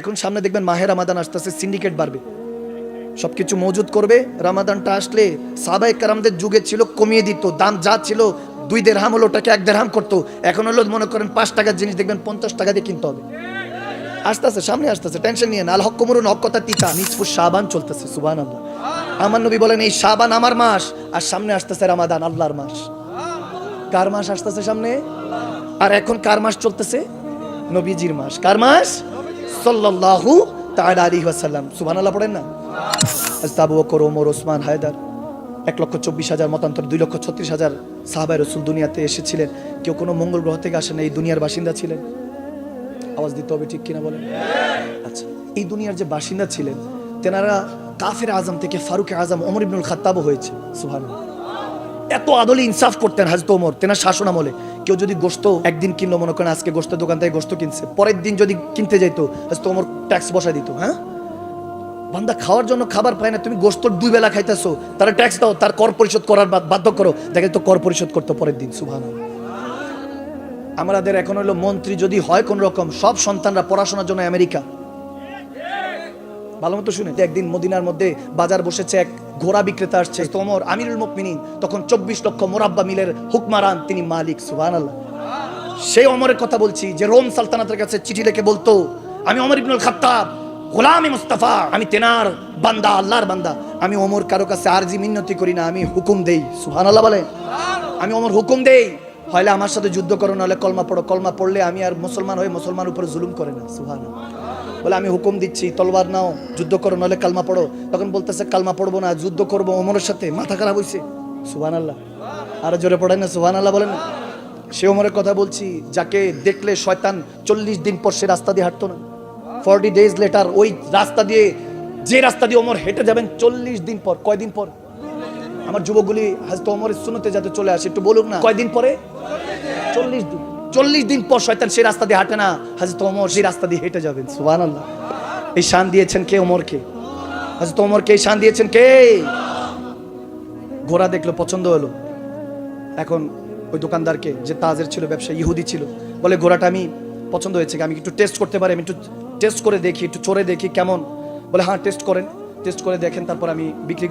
এখন সামনে দেখবেন মাহে রমাদান আসতেছে, সিন্ডিকেট বাড়বে, সবকিছু মজুদ করবে। রমাদানটা আসলে সাহাবায়ে কেরামদের যুগে ছিল কমিয়ে দিত, দাম যা ছিল 2 দিরহাম হলো ওটাকে 1 দিরহাম করতো। এখন হলো মনে করেন 5 টাকার জিনিস দেখবেন 50 টাকা দিয়ে কিনতে হবে। আসতেছে, সামনে আসতেছে, টেনশন নিয়ে না। আল হক মুরুন, হক কথা তিতা। নিসফু শাবান চলতেছে, সুবহানাল্লাহ। আমার নবী বলেন এই শাবান আমার মাস, আর সামনে আসতেছে রমাদান, আল্লাহর মাস। কার মাস আসতেছে সামনে? আর এখন কার মাস চলতেছে? নবীজির মাস। কার মাস? সাল্লাল্লাহু তাআলা আলাইহি ওয়াসাল্লাম। সুবহানাল্লাহ পড়েন না? হযরত আবু বকর, ওমর, ওসমান, হায়দার, 1,24,000 মতান্তর 2,36,000 সাহাবায়ে রাসূল দুনিয়াতে এসেছিলেন। কেউ কোনো মঙ্গল গ্রহ থেকে আসেন, এই দুনিয়ার বাসিন্দা ছিলেন। আওয়াজ দিতে হবে, ঠিক কিনা বলেন? আচ্ছা, এই দুনিয়ার যে বাসিন্দা ছিলেন তেনারা কাফের আজম থেকে ফারুক আজম ওমর ইবনুল খাত্তাবও হয়েছে। সুবহানাল্লাহ। এত আদলে ইনসাফ করতেন হযরত ওমর তেনার শাসন আমলে। কেউ যদি গোশত একদিন কিনলো, মনে করেন আজকে গোশতের দোকান থেকে গোশত কিনছে, পরের দিন যদি কিনতে যাইতো হযরত ওমর ট্যাক্স বসায় দিত। হ্যাঁ, বান্দা খাওয়ার জন্য খাবার পায় না, তুমি গোশত 2 বেলা খাইতেছো, তার ট্যাক্স দাও, তার কর পরিশোধ করার বাধ্য করো, দেখে তো কর পরিশোধ করতে পরের দিন। সুবহানাল্লাহ। আমাদের এখন হলো মন্ত্রী যদি হয় কোন রকম, সব সন্তানরা পড়াশোনার জন্য আমেরিকা। ভালো মতো শুনে, একদিন মদিনার মধ্যে বাজার বসেছে, এক ঘোড়া বিক্রেতা আসছে, ওমর আমিরুল মুমিনিন তখন 24 লক্ষ মোরাব্বা মিলের হুকমারান, তিনি মালিক। সুবহানাল্লাহ। সেই ওমরের কথা বলছি যে রোম সালতানাতের কাছে চিঠি লিখে বলতো, আমি ওমর ইবনুল খাত্তাব গোলামে মুস্তাফা, আমি তেনার বান্দা, আল্লাহর বান্দা। আমি ওমর কারো কাছে আরজি মিন্নতি করি না, আমি হুকুম দেই। সুবহানাল্লাহ বলে। আমি ওমর হুকুম দেই, হয়লে আমার সাথে যুদ্ধ করো, নাহলে কলমা পড়ো। কলমা পড়লে আমি আর মুসলমান হয়ে মুসলমানের উপর জুলুম করে না। সুবহানাল্লাহ। বলে আমি হুকুম দিচ্ছি, তলবার নাও, যুদ্ধ করো, নাহলে কালমা পড়ো। তখন বলতেছে কালমা পড়বো না, যুদ্ধ করবো ওমরের সাথে। মাথা খারাপ হইছে। সুবহানাল্লাহ। আরো জোরে পড়েন না সুবহানাল্লাহ বলেন না? সে ওমরের কথা বলছি যাকে দেখলে শয়তান 40 দিন পর সে রাস্তা দিয়ে হাঁটতো না। 40 days later ওই রাস্তা দিয়ে, যে রাস্তা দিয়ে ওমর হেঁটে যাবেন 40 দিন পর। কয়দিন পর? আমার যুবকগুলি হযরত ওমরের সুন্নতে যাতে চলে আসে, একটু বলুক না কয়দিন পরে? 40 দিন। 40 দিন পর শয়তান সেই রাস্তা দিয়ে হাঁটে না, হযরত ওমর সেই রাস্তা দিয়ে হেঁটে যাবেন। সুবহানাল্লাহ। এই শান দিয়েছেন কে? ওমরকে। হযরত ওমরকে এই শান দিয়েছেন কে? ঘোড়া দেখলো, পছন্দ হলো। এখন ওই দোকানদারকে, যে তাজের ছিল, ব্যবসা ইহুদি ছিল, বলে ঘোড়াটা আমি পছন্দ হয়েছে, আমি একটু টেস্ট করতে পারি? আমি একটু টেস্ট করে দেখি, একটু চড়ে দেখি কেমন। বলে হ্যাঁ টেস্ট করেন, টেস্ট করে দেখেন, তারপর আমি বিক্রি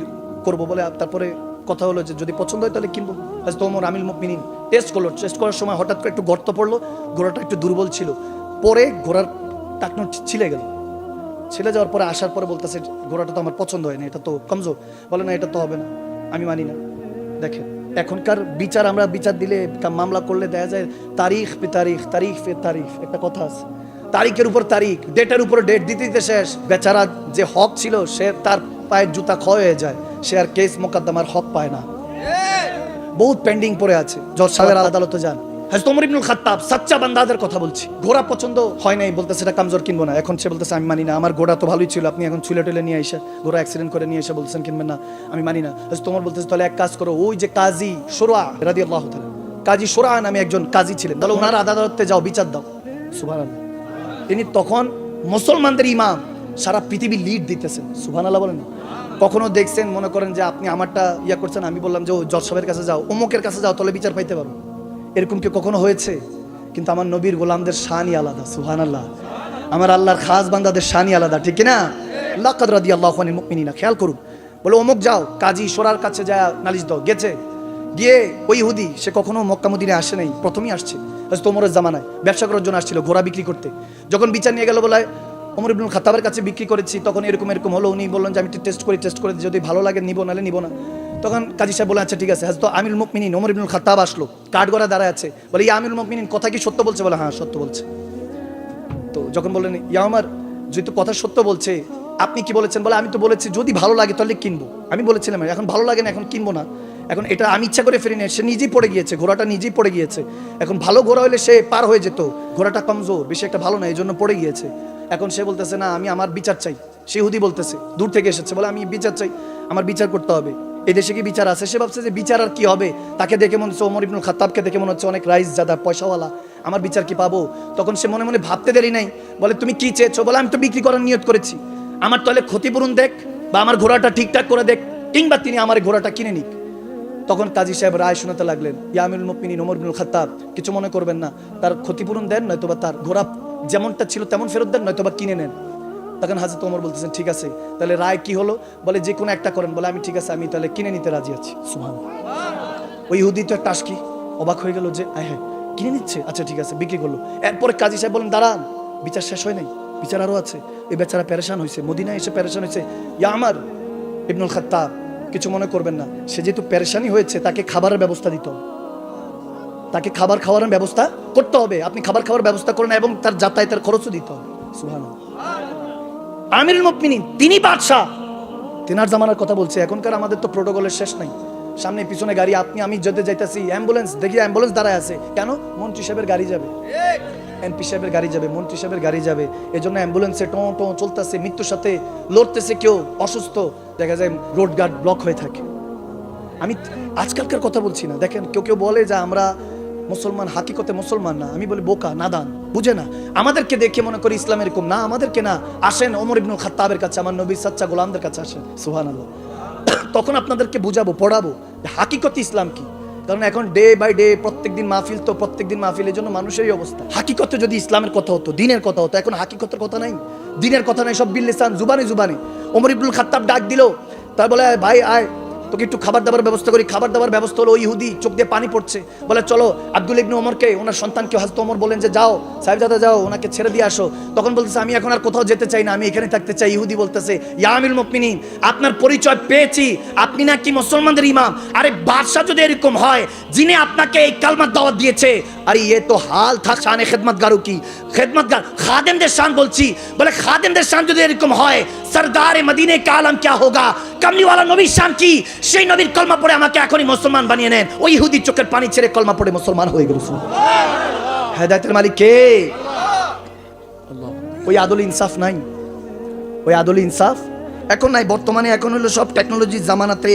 করবো। বলে তারপরে কথা হলো যে যদি পছন্দ হয় তাহলে কিনবো। হযরত ওমর আমিরুল মুমিনিন টেস্ট করলো। টেস্ট করার সময় হঠাৎ করে একটু গর্ত পড়লো, ঘোড়াটা একটু দুর্বল ছিল, পরে ঘোড়ার টাকনো ছিলে গেল। ছিলে যাওয়ার পরে আসার পরে বলতেছে ঘোড়াটা তো আমার পছন্দ হয় না, এটা তো কমজোর। বলে না, এটা তো হবে না, আমি মানি না। দেখেন এখনকার বিচার, আমরা বিচার দিলে, মামলা করলে দেখা যায় তারিখ পে তারিখ, তারিখ পে তারিখ, একটা কথা আছে, তারিখের উপর তারিখ, ডেটের উপর ডেট দিতে দিতে শেষ। বেচারা যে হক ছিল, সে তার পায়ের জুতা ক্ষয় হয়ে যায়, সে আর কেস মোকদ্দমার হক পায় না, বহুত পেন্ডিং পড়ে আছে। জজ সাহেবের আদালতে যান। হযরত ওমর ইবনুল খাত্তাব সাচ্চা বান্দাদের কথা বলছি। ঘোড়া পছন্দ হয় নাই, বলতেছে এটা কামজোর, কিনবো না। এখন সে বলতেছে আমি মানি না, আমার ঘোড়া তো ভালোই ছিল, আপনি এখন ছুলে টুলে নিয়ে এসে, ঘোড়া অ্যাক্সিডেন্ট করে নিয়ে এসে বলতেছেন কিনবেন না, আমি মানি না। হযরত ওমর বলতেছে তাহলে এক কাজ করো, ওই যে কাজী শুরা রাদিয়াল্লাহু তাআলা, কাজী শুরা নামে একজন কাজী ছিলেন, তাহলে ওনার আদালতে যাও, বিচার দাও। সুবহানাল্লাহ। তিনি তখন মুসলমানদের ইমাম, সারা পৃথিবী লিড দিতেছেন। সুবহানাল্লাহ বলেন। কখনো দেখছেন মনে করেন যে আপনি আমারটা ইয়া করছেন, আমি বললাম যে জজ সাহেবের কাছে যাও, অমুকের কাছে যাও, তাহলে বিচার পাইতে পারো, এরকম কি কখনো হয়েছে? কিন্তু আমার নবীর গোলামদের শানই আলাদা। সুবহানাল্লাহ। আমার আল্লাহর খাস বান্দাদের শানই আলাদা, ঠিক না? লাকাদ রাদিয়াল্লাহু আনিল মুমিনিনা। খেয়াল করুন, বলে অমুক যাও, কাজী শুরার কাছে যায় নালিশ দাও। গেছে, গিয়ে ওই ইহুদি, সে কখনো মক্কা মদিনায় আসে নাই, প্রথমেই আসছে। হযরত ওমরের জামানায় ব্যবসা করার জন্য আসছিল, ঘোড়া বিক্রি করতে। যখন বিচার নিয়ে গেল, বলে ওমর ইবনুল খাত্তাবের কাছে বিক্রি করেছি, তখন এরকম এরকম হলো। উনি বললেন যে আমি টেস্ট করে যদি ভালো লাগে নিবো, নাহলে নিবো না। তখন কাজী সাহেব বলে আচ্ছা ঠিক আছে। হযরত আমিরুল মুমিনিন ওমর ইবনুল খাত্তাব আসলো, কাঠগড়া দাঁড়ায় আছে। বলে ইয়া আমিরুল মুমিনিন, কথা কি সত্য বলছে? বলে হ্যাঁ সত্য বলছে। তো যখন বললেন ইয়া ওমর, যেহেতু কথা সত্য বলছে, আপনি কি বলেছেন? বলে আমি তো বলেছি যদি ভালো লাগে তাহলে কিনবো। আমি বলেছিলাম এখন ভালো লাগে না, এখন কিনবো না। এখন এটা আমি ইচ্ছা করে ফিরি না, সে নিজেই পড়ে গিয়েছে, ঘোড়াটা নিজেই পড়ে গিয়েছে। এখন ভালো ঘোড়া হলে সে পার হয়ে যেত, ঘোড়াটা কমজোর, বেশি একটা ভালো না, এই জন্য পড়ে গিয়েছে। এখন সে বলতেছে না, আমি আমার বিচার চাই। সে ইহুদি বলতেছে, দূর থেকে এসেছে, বলে আমি বিচার চাই, আমার বিচার করতে হবে। এই দেশে কি বিচার আছে? সে ভাবছে যে বিচার আর কি হবে, তাকে দেখে মনে হচ্ছে, ওমর ইবনুল খাত্তাবকে দেখে মনে হচ্ছে অনেক রাইস জাদা, পয়সাওয়ালা, আমার বিচার কি পাবো? তখন সে মনে মনে ভাবতে দেরি নাই, বলে তুমি কি চেয়েছো? বলে আমি তো বিক্রি করার নিয়ত করেছি, আমার তাহলে ক্ষতিপূরণ দেখ, বা আমার ঘোড়াটা ঠিকঠাক করে দেখ, কিংবা তিনি আমার ঘোড়াটা কিনে নিক। তখন কাজী সাহেব রায় শোনাতে লাগলেন, ইয়া আমিরুল মুমিনিন ওমর ইবনুল খাত্তাব, কিছু মনে করবেন না, তার ক্ষতিপূরণ দেন, নয়তোবা তার ঘোড়া যেমনটা ছিল তেমন ফেরত দেন, নয়তোবা কিনে নেন। তখন হাজরত ওমর বলতেছেন ঠিক আছে, তাহলে রায় কি হলো? বলে যে কোনো একটা করেন। বলে আমি ঠিক আছে, আমি তাহলে কিনে নিতে রাজি আছি। সুবহানাল্লাহ। ওই ইহুদি তো একটা আশকি, অবাক হয়ে গেল যে হ্যাঁ কিনে নিচ্ছে, আচ্ছা ঠিক আছে, বিক্রি করলো। এরপরে কাজী সাহেব বলেন দাঁড়ান, বিচার শেষ হয় নাই, বিচার আরো আছে। এই বেচারা পেরেশান হয়েছে, মদিনায় এসে পেরেশান হয়েছে। ইয়া আমার ইবনুল খাত্তাব, কিছু মনে করবেন না, সে যেহেতু পেরেশানি হয়েছে তাকে খাবারের ব্যবস্থা দিতে হবে, তাকে খাবার খাওয়ার ব্যবস্থা করতে হবে। আপনি খাবার খাওয়ার ব্যবস্থা করেন এবং তার যাতায়াতের খরচও দিতে হবে। সুবহানাল্লাহ। আমিরুল মুমিনিন, তিনি বাদশা, তেনার জামানার কথা বলছে। এখনকার আমাদের তো প্রোটোকলের শেষ নাই, সামনে পিছনে গাড়ি, আপনি আমি যেতে যাইতেছি, অ্যাম্বুলেন্স দেখি, অ্যাম্বুলেন্স দাঁড়ায় আছে কেন? মন্ত্রী সাহেবের গাড়ি যাবে, এমপি সাহেবের গাড়ি যাবে, মন্ত্রী সাহেবের গাড়ি যাবে, এই জন্য অ্যাম্বুলেন্সে টো টো চলতেছে, মৃত্যুর সাথে লড়তেছে। কেউ অসুস্থ, দেখা যায় রোড গার্ড ব্লক হয়ে থাকে। আমি আজকালকার কথা বলছি না। দেখেন কেউ কেউ বলে যে আমরা মুসলমান, হাকিকতে মুসলমান না। আমি বলি বোকা, নাদান, বুঝে না। আমাদেরকে দেখে মনে করি ইসলাম এরকম না, আমাদেরকে না। আসেন ওমর ইবনুল খাত্তাবের কাছে, আমার নবীর সাচ্চা গোলামদের কাছে আসেন। সুবহানাল্লাহ। তখন আপনাদেরকে বুঝাবো, পড়াবো হাকিকতে ইসলাম কি। কারণ এখন ডে বাই ডে প্রত্যেকদিন মাহফিল, তো প্রত্যেকদিন মাহফিল, এই জন্য মানুষেরই অবস্থা। হাকিকতে যদি ইসলামের কথা হতো, দিনের কথা হতো, এখন হাকিকতের কথা নাই, দিনের কথা নাই, সব বিল্লিসান, জুবানে জুবানে। ওমর ইবনুল খাত্তাব ডাক দিল, তাই বলে ভাই আয়, তোকে একটু খাবার দাবার ব্যবস্থা করি। খাবার দাবার ব্যবস্থা হলো। ওই ইহুদি চোখ দিয়ে পানি পড়ছে, বলে চলো আব্দুল ইবনে ওমরকে, ওনার সন্তানকে হযরত ওমর বলেন যে যাও সাহেবজাদা যাও, ওনাকে ছেড়ে দিয়ে আসো। তখন বলতেছে আমি এখন আর কোথাও যেতে চাই না, আমি এখানে থাকতে চাই। ইহুদি বলতেছে ইয়া আমিরুল মুমিনিন, আপনার পরিচয় পেয়েছি, আপনি নাকি মুসলমানদের ইমাম। আরে বাদশা যদি এরকম হয়, যিনি আপনাকে এই কালমার দাওয়াত দিয়েছে, আরে ये तो हाल था शान खिदमतगारों की, खिदमतगार खादिमদের শান বলছি। বলে খাদিমদের শান যদি এরকম হয়, সরদারে মদিনে কা আলম क्या होगा? কামলিওয়ালা নবীর শান কি? সেই নবীর কলমা পড়ে আমাকে এখনই মুসলমান বানিয়ে নেন। ওই ইহুদি চোখের পানি ছেড়ে কলমা পড়ে মুসলমান হয়ে গেল। হেদায়েতের মালিক কে? আল্লাহ। ওই আদল ইনসাফ নাই, ওই আদল ইনসাফ এখন নাই বর্তমানে। এখন হলো সব টেকনোলজির জামানাতে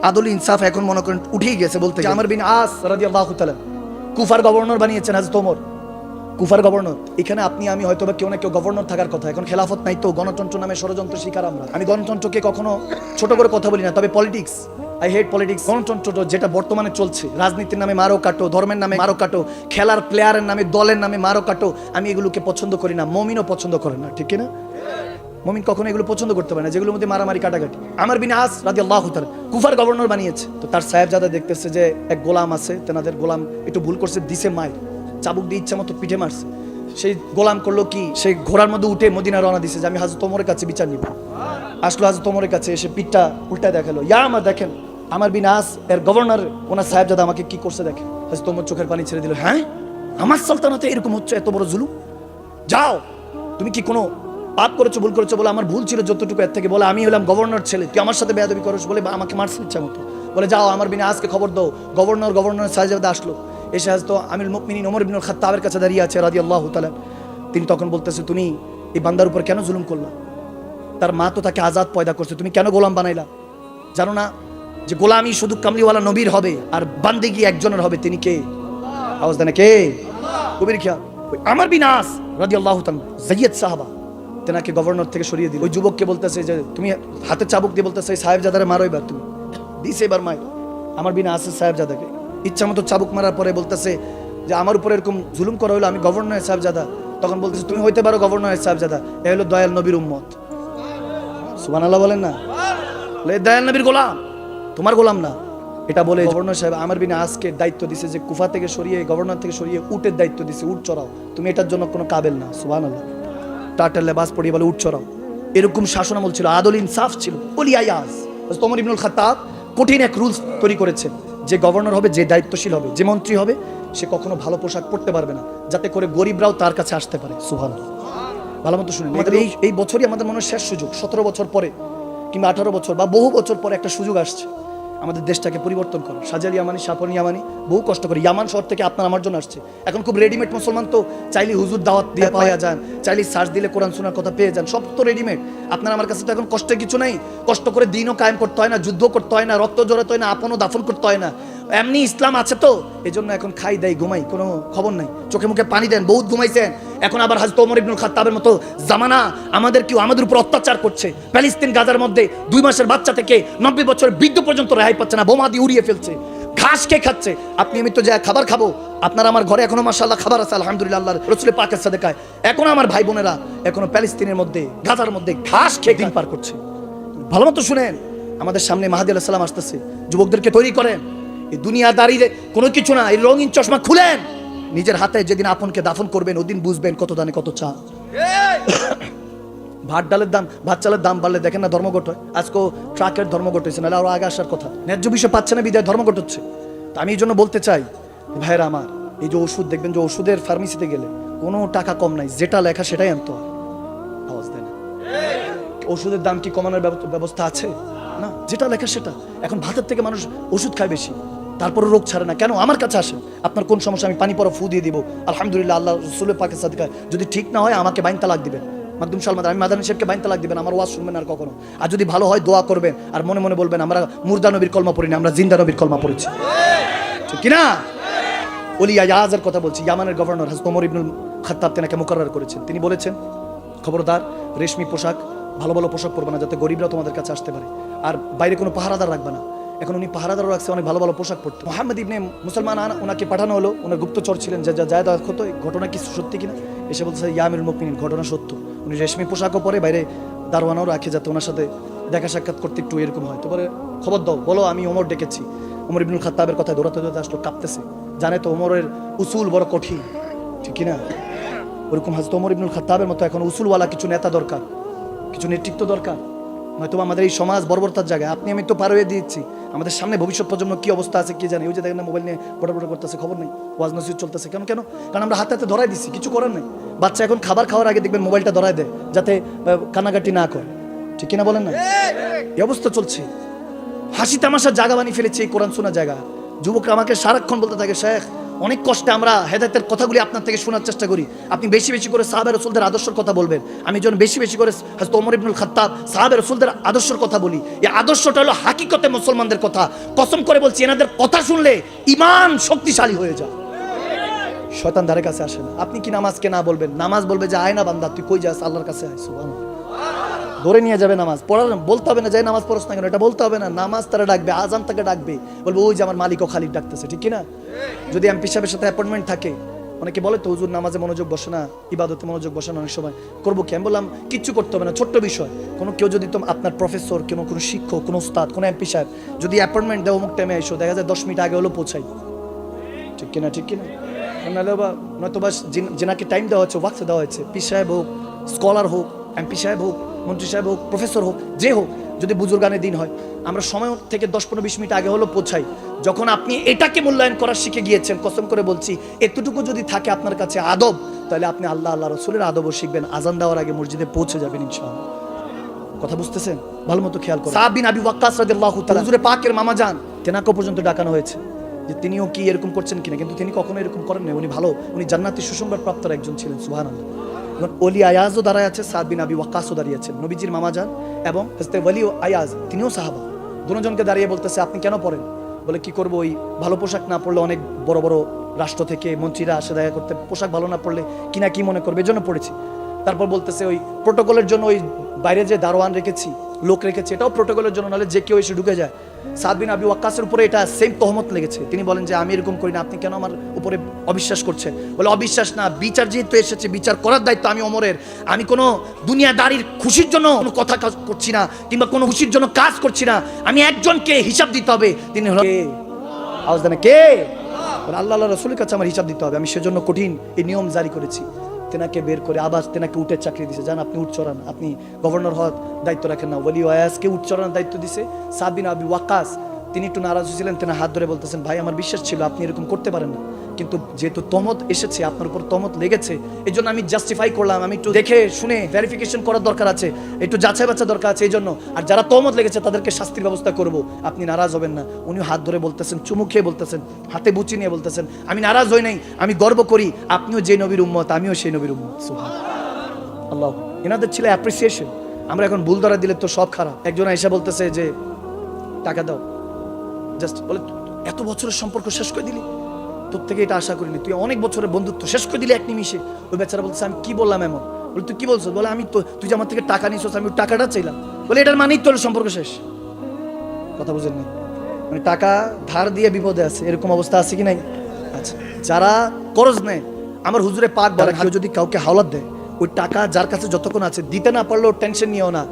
আদল ইনসাফ এখন মনে করেন উঠেই গেছে। বলতে আমর বিন আস রাদিয়াল্লাহু তাআলা কুফার গভর্নর বানিয়েছেন হযরত ওমর, কুফার গভর্নর। এখানে আপনি আমি হয়তো বা কেউ না কেউ গভর্নর থাকার কথা। এখন খেলাফত নাই তো, গণতন্ত্র নামে ষড়যন্ত্র শিকার আমরা। আমি গণতন্ত্রকে কখনো ছোট করে কথা বলি না, তবে পলিটিক্স, আই হেট পলিটিক্স। গণতন্ত্র যেটা বর্তমানে চলছে, রাজনীতির নামে মারো কাটো, ধর্মের নামে মারো কাটো, খেলার প্লেয়ারের নামে, দলের নামে মারো কাটো, আমি এগুলোকে পছন্দ করি না। মুমিনও পছন্দ করে না, ঠিক না? মুমিন কখনো এগুলো পছন্দ করতে পারে না, যেগুলোর মধ্যে মারামারি কাটাকাটি। আমর বিন আস রাদিয়াল্লাহু তাআলা কুফার গভর্নর বানিয়েছে। তো তার সাহেবজাদা দেখতেছে যে এক গোলাম আছে, তেনাদের গোলাম একটু ভুল করছে, দিছে মায়ের, চাবুক দিয়ে ইচ্ছা মতো পিঠে মারছে। সেই গোলাম করলো কি, সেই ঘোড়ার মধ্যে উঠে মদিনা রওনা দিছে যে আমি হযরত ওমরের কাছে বিচার নিব। আসলো হযরত ওমরের কাছে, এসে পিঠটা উল্টা দেখালো। ইয়া আমার দেখেন, আমর বিন আস এর গভর্নর, ওনার সাহেবজাদা আমাকে কি করছে দেখেন। হযরত ওমর চোখের পানি ছেড়ে দিল। হ্যাঁ, আমার সালতানাতে এরকম হচ্ছে, এত বড় জুলুম? যাও, তুমি কি কোনো পাপ করেছো, ভুল করেছো? বলে আমার ভুল ছিল যতটুকু, এর থেকে। বলে আমি হলাম গভর্নর ছেলে, তুই আমার সাথে বেয়াদবি করিস, বলে আমাকে মারছে ইচ্ছা মতো। বলে যাও আমর বিন আসকে খবর দাও। গভর্নরের সাহেবজাদা আসলো, এসে হযরত আমিরুল মুমিনিন ওমর ইবনুল খাত্তাবের কাছে দাঁড়িয়ে আছে রাদিয়াল্লাহু তাআলা। তিনি তখন বলতেছে তুমি এই বান্দার উপর কেন জুলুম করলা? তার মা তো তাকে আজাদ পয়দা করছে, তুমি কেন গোলাম বানাইলা? জানো না যে গোলামি শুধু কামলিওয়ালা নবীর হবে আর বান্দেগি একজনের হবে? তিনি কে? আওয়াজ দেন কে? কবির খেয়াল। আমর বিন আস রাদিয়াল্লাহু তাআলা যায়েদ সাহাবা, তেনাকে গভর্নর থেকে সরিয়ে দিল। ওই যুবককে বলতেছে যে তুমি হাতে চাবুক দিয়ে বলতেছে সাহেবজাদারে মারো এবার তুমি। দিছে এবার মার। আমর বিন আস সাহেবজাদাকে ইচ্ছা মতো চাবুক মারার পরে বলতেছে যে আমার উপর এরকম জুলুম করা হলো, আমি গভর্নরের সাহেবজাদা। তখন বলতেছে তুমি হইতে পারো গভর্নরের সাহেবজাদা, এ হলো দয়াল নবীর উম্মত। সুবহানাল্লাহ বলেন না? দয়াল নবীর গোলাম, তোমার গোলাম না। এটা বলে গভর্নর সাহেব আমর বিন আসকে দায়িত্ব দিছে যে কুফা থেকে সরিয়ে, গভর্নর থেকে সরিয়ে উটের দায়িত্ব দিছে, উট চড়াও, তুমি এটার জন্য কোনো কাবেল না। সুবহানাল্লাহ। টাটার লেবাস পরিয়ে বলে উট চড়াও। এরকম শাসন আমল ছিল, আদল ইনসাফ ছিল। ওলিয়ায়াজ ওমর ইবনুল খাত্তাব কঠিন এক রুলস তৈরি করেছেন যে গভর্নর হবে, যে দায়িত্বশীল হবে, যে মন্ত্রী হবে, সে কখনো ভালো পোশাক পরতে পারবে না, যাতে করে গরিবরাও তার কাছে আসতে পারে। সুবহানাল্লাহ। ভালো মতো শুনুন, আমাদের এই বছরই আমাদের মনে হয় শেষ সুযোগ। 17 বছর পরে কিংবা 18 বছর বা বহু বছর পরে একটা সুযোগ আসছে আমাদের দেশটাকে পরিবর্তন করা। সাজাল ইয়ামানি, সাপন ইয়ামানি বহু কষ্ট করে ইয়ামান শহর থেকে আপনার আমার জন্য আসছে। এখন খুব রেডিমেড মুসলমান, তো চাইলে হুজুর দাওয়াত দিয়ে পাওয়া যান, চাইলে সার্চ দিলে কোরআন শোনার কথা পেয়ে যান, সব তো রেডিমেড। আপনার আমার কাছে তো এখন কষ্টের কিছু নাই। কষ্ট করে দিনও কায়েম করতে হয় না, যুদ্ধ করতে হয় না, রক্ত জড়াতে হয় না, আপনও দাফন করতে হয় না। এমনি ইসলাম আছে তো এই জন্য এখন খাই দেয়, ঘুমাই, কোনো খবর নাই, চোখে মুখে পানি দেন, বহুত ঘুমাইছেন। এখন আবার হযরত ওমর ইবনুল খাত্তাবের মতো জামানা আমাদের কেউ আমাদের উপর অত্যাচার করছে। প্যালেস্তিন গাজার মধ্যে 2 মাসের বাচ্চা থেকে 90 বছর বৃদ্ধ পর্যন্ত রেহাই পাচ্ছে না, বোমা দিয়ে উড়িয়ে ফেলছে, ঘাস কে খাচ্ছে। আপনি আমি তো যা খাবার খাবো, আপনার আমার ঘরে এখনো মাশাআল্লাহ খাবার আছে, আলহামদুলিল্লাহ, আল্লাহর রাসূলের পাকের সাদেকায় এখনো আমার ভাই বোনেরা এখনো প্যালেস্তিনের মধ্যে, গাজার মধ্যে ঘাস খেয়ে দিন পার করছে। ভালো মতো শুনেন, আমাদের সামনে মাহদী আলাইহিস সালাম আসতেছে, যুবকদেরকে তৈরি করেন। এই দুনিয়াদারির কোনো কিছু না, এই রঙিন চশমা খুলেন, নিজের হাতে যেদিন আপনকে দাফন করবেন ওদিন বুঝবেন কত দানে কত চা। ভাত ডালের দাম, ভাত চালের দাম বাড়লে দেখেন না ধর্মঘট হয়। আজকে ট্রাকের ধর্মঘট হয়েছে, নাহলে আরো আগে আসার কথা। ন্যায্য বিষয় পাচ্ছে না বিদায় ধর্মঘট হচ্ছে। তা আমি এই জন্য বলতে চাই ভাইরা আমার, এই যে ওষুধ দেখবেন যে ওষুধের ফার্মেসিতে গেলে কোনো টাকা কম নাই, যেটা লেখা সেটাই আনতে হয়। আওয়াজ দেয় না? ওষুধের দাম কি কমানোর ব্যবস্থা আছে? না, যেটা লেখা সেটা। এখন ভাতের থেকে মানুষ ওষুধ খায় বেশি, তারপরে রোগ ছাড়ে না। কেন? আমার কাছে আসেন, আপনার কোন সমস্যা, আমি পানি পরা ফু দিয়ে দিব, আলহামদুলিল্লাহ, আল্লাহ রাসূলের পাকের সাদেকায়। যদি ঠিক না হয় আমাকে বাইন তালাক দিবেন, মাকদুম সালমান, আমি মাদানী সাহেবকে বাইন তালাক দিবেন, আমার ওয়াজ শুনবেন আর কখনো। আর যদি ভালো হয় দোয়া করবেন, আর মনে মনে বলবেন আমরা মুর্দা নবীর কলমা পড়িনি, আমরা জিন্দা নবীর কলমা পড়েছি, ঠিক কিনা? ওলি আয়াজের কথা বলছি, ইয়ামানের গভর্নর হযরত ওমর ইবনুল খাত্তাব তেনাকে মুকাররার করেছেন। তিনি বলেছেন, খবরদার রেশমি পোশাক, ভালো ভালো পোশাক পরবে না, যাতে গরিবরা তোমাদের কাছে আসতে পারে, আর বাইরে কোনো পাহারাদার রাখবে না। এখন উনি পাহারাদারও রাখছে, অনেক ভালো ভালো পোশাক পরতো। মুহাম্মদ ইবনে মুসলমান ওনাকে পাঠানো হলো, উনি গুপ্তচর ছিলেন, যায় দেখো এই ঘটনা কি সত্যি কিনা। এসে বলছে, ইয়া আমিরুল মুমিনিন, ঘটনা সত্য। উনি রেশমি পোশাকও পরে, বাইরে দারোয়ানও রাখে, যাতে ওনার সাথে দেখা সাক্ষাৎ করতে একটু এরকম হয়। তো বলে, খবর দাও, বলো আমি ওমর ডেকেছি। ওমর ইবনুল খাত্তাবের কথায় দৌড়াতে দৌড়াতে আসলো, কাঁপতেছে। জানে তো ওমরের উসুল বড় কঠিন, ঠিক কিনা? ওরকম হযরত ওমর ইবনুল খাত্তাবের মতো এখন উসুলওয়ালা কিছু নেতা দরকার, কিছু নেতৃত্ব দরকার। হয়তো আমাদের এই সমাজ বর্বরতার জায়গায়, আপনি আমি তো পার হয়ে দিচ্ছি, আমাদের সামনে ভবিষ্যৎ প্রজন্ম কি অবস্থা আছে কি জানি। ওই যে দেখেন না, মোবাইল নিয়ে বড় করতেছে, খবর নেই, ওয়াজ নসিহত চলতেছে। কেন? কারণ আমরা হাতে হাতে ধরাই দিচ্ছি, কিছু করার নেই। বাচ্চা এখন খাবার খাওয়ার আগে দেখবেন মোবাইলটা ধরাই দেয়, যাতে কানাকাটি না করে, ঠিক কিনা বলেন না? এই অবস্থা চলছে। হাসি তামাশার জায়গা বানিয়ে ফেলেছে এই কোরআন শোনার জায়গা। যুবকরা আমাকে সারাক্ষণ বলতে থাকে, শেখ অনেক কষ্টে আমরা হেদায়েতের কথাগুলি আপনার থেকে শোনার চেষ্টা করি, আপনি বেশি বেশি করে সাহাবে রাসূলদের আদর্শের কথা বলবেন। আমি যখন বেশি বেশি করে হযরত ওমর ইবনুল খাত্তাব, সাহাবে রাসূলদের আদর্শের কথা বলি, এই আদর্শটা হলো হাকিকতে মুসলমানদের কথা। কসম করে বলছি, এনাদের কথা শুনলে ঈমান শক্তিশালী হয়ে যায়, শয়তান ধারে কাছে আসে না। আপনি কি নামাজকে না বলবেন? নামাজ বলবে যে, আয় না বান্দা, তুই কই যাস? আল্লাহর কাছে আয়। সুবহানাল্লাহ। ধরে নিয়ে যাবে নামাজ পড়ার, বলতে হবে না যাই নামাজ পড়ছ না কেন, এটা বলতে হবে না। নামাজ তারা ডাকবে, আজান তাকে ডাকবে, বলবে ওই যে আমার মালিক ও খালিক ডাকতেছে, ঠিক কিনা? যদি এমপি সাহেবের সাথে অ্যাপয়েন্টমেন্ট থাকে, অনেকে বলে তো হুজুর নামাজে মনোযোগ বসে না, ইবাদতে মনোযোগ বসে না, অনেক সময় করবো কি? আমি বললাম কিচ্ছু করতে হবে না, ছোট্ট বিষয়। কেউ যদি আপনার প্রফেসর, কোনো শিক্ষক, কোনো উস্তাদ, কোনো এমপি সাহেব যদি অ্যাপয়েন্টমেন্ট দেয়, অমুক টাইমে এসো, দেখা যায় 10 মিনিট আগে হলো পৌঁছাই, ঠিক কিনা? ঠিক কিনা? নাহলে বা নয়তো বা যেনাকে টাইম দেওয়া হচ্ছে, ওয়াক্ত দেওয়া হচ্ছে, পি সাহেব হোক, স্কলার হোক, এমপি সাহেব হোক, মন্ত্রী সাহেব হোক, প্রফেসর হোক, যে হোক, যদি বুজুর্গানের দিন হয়, আমরা সময় থেকে 10-15-20 মিনিট আগে হলো পৌঁছাই। যখন আপনি এটাকে মূল্যায়ন করা শিখে গিয়েছেন, কসম করে বলছি, এতটুকু যদি থাকে আপনার কাছে আদব, তাহলে আপনি আল্লাহ রাসূলের আদবও শিখবেন। আজান দেওয়ার আগে মসজিদে পৌঁছে যাবেন ইনশাআল্লাহ। কথা বুঝতেছেন? ভালো মতো খেয়াল করুন। সা'দ বিন আবি ওয়াক্কাস রাদিয়াল্লাহু তাআলা, হুজুরে পাকের মামা যান, তেনাকে পর্যন্ত ডাকানো হয়েছে যে তিনিও কি এরকম করছেন কিনা, কিন্তু তিনি কখনো এরকম করেন না। উনি ভালো, উনি জান্নাতি সুসংবাদ প্রাপ্ত একজন ছিলেন। সুবহানাল্লাহ। এখন ওলি আয়াজও দাঁড়ায় আছে, সা'দ বিন আবি ওয়াক্কাসও দাঁড়িয়ে আছেন, নবীজির মামা যান, এবং হযরত ওলি আয়াজ তিনিও সাহাবা। দুজনকে দাঁড়িয়ে বলতেছে, আপনি কেন পড়েন? বলে কি করবো, ওই ভালো পোশাক না পরলে অনেক বড় বড় রাষ্ট্র থেকে মন্ত্রীরা আসে দেখা করতে, পোশাক ভালো না পড়লে কিনা কি মনে করবে, এজন্য পড়েছি। তারপর বলতেছে, ওই প্রোটোকলের জন্য ওই বাইরে যে দারোয়ান রেখেছি, লোক রেখেছি, এটাও প্রোটোকলের জন্য, নাহলে যে কেউ এসে ঢুকে যায়। সা'দ বিন আবি ওয়াক্কাসের উপরে এটা সেম তহমত লেগেছে। তিনি বলেন যে আমি এরকম করি না, আপনি কেন আমার উপরে অবিশ্বাস করছেন? বলে অবিশ্বাস না, বিচার যেহেতু এসেছে, বিচার করার দায়িত্ব আমি ওমরের। আমি কোনো দুনিয়াদারির খুশির জন্য কোনো কথা করছি না, কিংবা কোনো খুশির জন্য কাজ করছি না। আমি একজনকে হিসাব দিতে হবে, তিনি হলো কে? আওয়াজ দেন, কে? আল্লাহ রাসূলের কাছে আমার হিসাব দিতে হবে। আমি সেজন্য কঠিন এই নিয়ম জারি করেছি। তেনাকে বের করে আবার তেনাকে উটের চাকরি দিছে, জান আপনি উট চড়ান, আপনি গভর্নর হওয়ার দায়িত্ব রাখেন না। ওলি আয়াজকে উট চড়ানোর দায়িত্ব দিছে। সা'দ বিন আবি ওয়াক্কাস তিনি একটু নারাজ হয়েছিলেন, তেনা হাত ধরে বলতেছেন, ভাই আমার বিশ্বাস ছিল আপনি এরকম করতে পারেন না, কিন্তু যেহেতু তহমত এসেছে, আপনার উপর তহমত লেগেছে, এই জন্য আমি জাস্টিফাই করলাম। আমি একটু দেখে শুনে ভেরিফিকেশন করার দরকার আছে, একটু যাচাই বাছাই দরকার আছে, এই জন্য। আর যারা তহমত লেগেছে তাদেরকে শাস্তির ব্যবস্থা করব, আপনি নারাজ হবেন না। উনি হাত ধরে বলতেছেন, চুমু খেয়ে বলতেছেন, হাতে বুচি নিয়ে বলতেছেন, আমি নারাজ হই নাই, আমি গর্ব করি আপনিও যে নবীর উম্মত, আমিও সেই নবীর উম্মত। সুবহানাল্লাহ। এনাদের ছিল অ্যাপ্রিসিয়েশন। আমরা এখন ভুল ধরা দিলে তো সব খারাপ। একজন এসে বলতেছে যে টাকা দাও, জাস্ট বলে এত বছরের সম্পর্ক শেষ করে দিলি, তোর থেকে এটা আশা করিনি, তুই অনেক বছরের বন্ধুত্ব শেষ করে দিলি এক নিমিষে। ওই বেচারা বলছে, আমি কি বললাম এমন? বলে তুই কি বলছো? বলে আমি তো, তুই যে আমার থেকে টাকা নিছিস, আমি টাকাটা চাইলাম। বলে এটার মানেই তোর সম্পর্ক শেষ। কথা বুঝেন না? মানে টাকা ধার দিয়ে বিপদে আছে, এরকম অবস্থা আছে কি নাই? আচ্ছা, যারা করজ নেয়, আমার হুজুরে পাক বলে কেউ যদি কাউকে হাওলাত দেয়, ওই টাকা যার কাছে যতক্ষণ আছে দিতে না পারলেও টেনশন নিও না,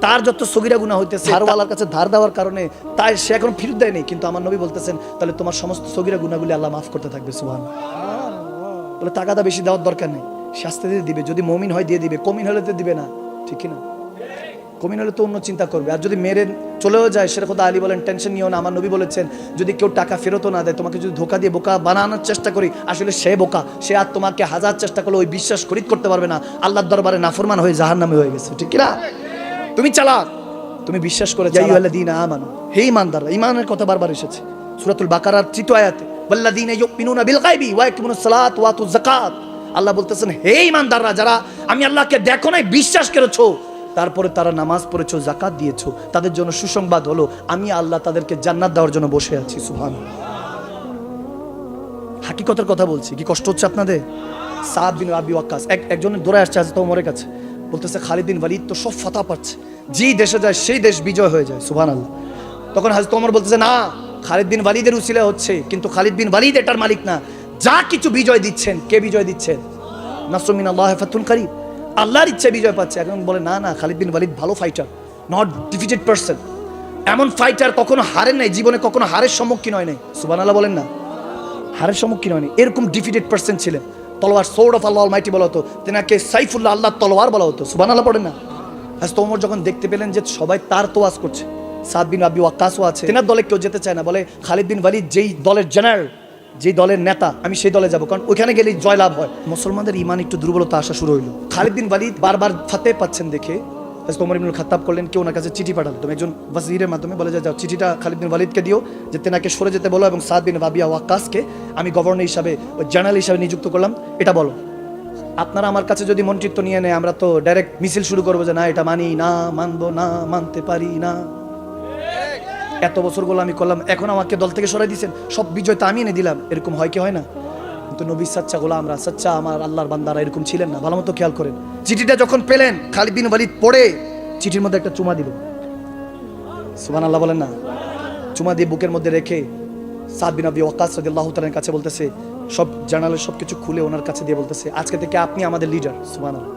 তার যত সগীরা গুনাহ হইতেছে ধারওয়ালার কাছে ধার দেওয়ার কারণে তাই সে এখন ফেরত দেয়নি, কিন্তু আমার নবী বলতেছেন তাহলে তোমার সমস্ত সগীরা গুনাহগুলি আল্লাহ মাফ করতে থাকবে। সুবহানাল্লাহ। বলে টাকাটা বেশি দেওয়ার দরকার নেই, শাস্তি দিয়ে দিবে, যদি মুমিন হয় দিয়ে দিবে, কমিন হলে তো দিবে না, ঠিক কি না? কমিন হলে তো অন্য চিন্তা করবে। আর যদি মেরে চলেও যায়, সেটা কথা আলী বলেন টেনশন নিও না, আমার নবী বলেছেন যদি কেউ টাকা ফেরতও না দেয়, তোমাকে যদি ধোকা দিয়ে বোকা বানানোর চেষ্টা করি, আসলে সে বোকা, সে আর তোমাকে হাজার চেষ্টা করলে ওই বিশ্বাস খরিদ করতে পারবে না, আল্লাহর দরবারে নাফরমান হয়ে জাহান্নামে হয়ে গেছে, ঠিক কি না? তুমি চালাক, তুমি বিশ্বাস করে যাই আল্লাযীনা আমানু, হে ঈমানদাররা, ঈমানের কথা বারবার এসেছে সূরাতুল বাকারার 3 আয়াতে, ওয়াল্লাযীনা ইউমিনুনা বিল গায়বি ওয়া ইয়াকিমুনাস সালাত ওয়া আতুজ যাকাত। আল্লাহ বলতেছেন হে ঈমানদাররা, যারা আমি আল্লাহকে দেখো নাই বিশ্বাস করেছো, তারপরে তারা নামাজ পড়েছো, যাকাত দিয়েছো, তাদের জন্য সুসংবাদ হলো আমি আল্লাহ তাদেরকে জান্নাত দেওয়ার জন্য বসে আছি। সুবহানাল্লাহ। হাকিকতের কথা বলছি, কি কষ্ট হচ্ছে আপনাদের? সাদ বিন আবি ওয়াক্কাস একজনের দৌড়ে আসছে হযরত ওমরের কাছে, বলতেছে খালিদ বিন ওয়ালিদ তো সব ফাতা পাচ্ছে, যেই দেশে যায় সেই দেশ বিজয় হয়ে যায়। সুবহানাল্লাহ। তখন হযরত ওমর বলতেছে না, খালিদ বিন ওয়ালিদের উসিলা হচ্ছে, কিন্তু খালিদ বিন ওয়ালিদ এটার মালিক না, যা কিছু বিজয় দিচ্ছেন, কে বিজয় দিচ্ছেন? নাসরুম মিনাল্লাহি ফাতুন কারীব, আল্লাহর ইচ্ছা বিজয় পাচ্ছে। এখন বলে না না, খালিদ বিন ওয়ালিদ ভালো ফাইটার, নট ডিফিটেড পারসন, এমন ফাইটার কখনো হারেন নাই, জীবনে কখনো হারের সম্মুখীন হয় নাই। সুবহানাল্লাহ বলেন না, হারের সম্মুখীন হয়নি, এরকম ডিফিটেড পারসন ছিলেন। তলোয়ার সোর্ড অফ আল্লাহ অলমাইটি বলা হতো, তেনাকে সাইফুল্লাহ, আল্লাহর তলোয়ার বলা হতো। সুবহানাল্লাহ পড়েন না? হযরত ওমর যখন দেখতে পেলেন যে সবাই তার তোয়াজ করছে, সাদ বিন আবি ওয়াক্কাসও আছে, তেনার দলে কেউ যেতে চায় না, বলে খালিদ বিন ওয়ালিদ যেই দলের জেনারেল, যেই দলের নেতা, আমি সেই দলে যাব, কারণ ওইখানে গেলেই জয় লাভ হয়। মুসলমানদের ঈমান একটু দুর্বলতা আসা শুরু হইলো। খালিদ বিন ওয়ালিদ বারবার ফাতে পাচ্ছেন দেখে হযরত ওমর ইবনুল খাত্তাব করলেন, কেউ ওনার কাছে চিঠি পাঠালো, তুমি একজন ওয়াজিরের মাধ্যমে বলে যাও চিঠিটা খালিদ বিন ওয়ালিদকে দিও, যে তেনাকে সরে যেতে বলো, এবং সাদ বিন আবি ওয়াক্কাসকে আমি গভর্নর হিসাবে, ওই জেনারেল হিসাবে নিযুক্ত করলাম, এটা বলো। আপনারা আমার কাছে যদি মন্ত্রিত্ব নিয়ে নেয়, আমরা তো ডাইরেক্ট মিছিল শুরু করবো যে না এটা মানি না, মানবো না, মানতে পারি না। এত বছর গোলামি করলাম, এখন আমাকে দল থেকে সরাই দিয়েছেন, সব বিজয় তো আমি এনে দিলাম, এরকম হয় কি হয় না? কিন্তু নবী সাচ্চা গোলামরা, সাচ্চা আমার আল্লাহর বান্দারা এরকম ছিলেন না। ভালো মতো খেয়াল করেন, চিঠিটা যখন পেলেন, খালিদ বিন ওয়ালিদ পড়ে চিঠির মধ্যে একটা চুমা দিল। সুবহানাল্লাহ বলেন না? চুমা দিয়ে বুকের মধ্যে রেখে সাদ বিন আবি ওয়াক্কাস রাদিয়াল্লাহু তাআলার কাছে বলতেছে, সব জার্নালের সবকিছু খুলে ওনার কাছে দিয়ে বলতেছে, আজকে থেকে আপনি আমাদের লিডার। সুবহানাল্লাহ।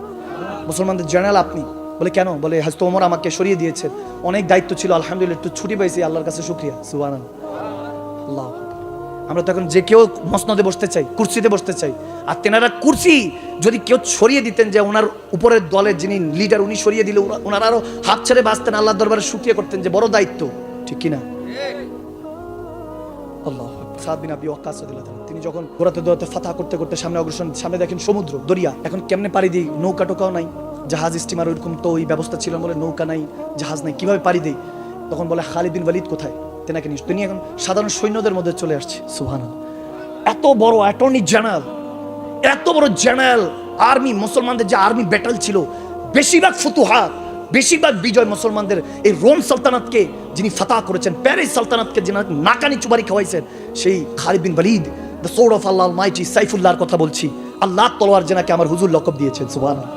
মুসলমানদের জার্নাল আপনি। বলে কেন? বলে হযরত ওমর আমাকে সরিয়ে দিয়েছেন, অনেক দায়িত্ব ছিল, আলহামদুলিল্লাহ একটু ছুটি পাইছি, আল্লাহর কাছে শুকরিয়া। সুবহানাল্লাহ। আল্লাহ, আমরা তো এখন যে কেউ মসনদে বসতে চাই, কুরসিতে বসতে চাই, আর তেনারা কুরসি যদি কেউ সরিয়ে দিতেন, যে ওনার উপরের দলের যিনি লিডার উনি সরিয়ে দিলে ওনারা আরো হাত ছেড়ে বাঁচতেন, আল্লাহর দরবারে শুকরিয়া করতেন যে বড় দায়িত্ব, ঠিক কিনা? আল্লাহ। সাদ বিন আবি ওয়াক্কাস রাদিয়াল্লাহু তাআলা, তিনি যখন ঘোরাতে দৌড়াতে ফাতা করতে করতে সামনে অগ্রসর, সামনে দেখেন সমুদ্র, দরিয়া, এখন কেমনে পাড়ি দিই? নৌকা টোকাও নাই, জাহাজ স্টিমার ওইরকম তো ওই ব্যবস্থা ছিল, বলে নৌকা নাই, জাহাজ নাই, কিভাবে পাড়ি দেই? তখন বলে খালিদ বিন ওয়ালিদ কোথায়? তেনাকে নিয়ে, তিনি এখন সাধারণ সৈন্যদের মধ্যে চলে আসছে। সুবহানাল্লাহ। এত বড় অ্যাটর্নি জেনারেল, এত বড় জেনারেল আর্মি, মুসলমানদের যে আর্মি ব্যাটল ছিল, বেশিরভাগ ফুতুহাত, বেশিরভাগ বিজয় মুসলমানদের, এই রোম সালতানাতকে যিনি ফাতা করেছেন, প্যারিস সালতানাতকে যিনি নাকানি চুবারি খাওয়াইছেন, সেই Khalid bin Walid, the sword of Allah almighty, সাইফুল্লাহর কথা বলছি, আল্লাহর তলোয়ার যেনাকে আমার হুজুর লকব দিয়েছেন। সুবহানাল্লাহ।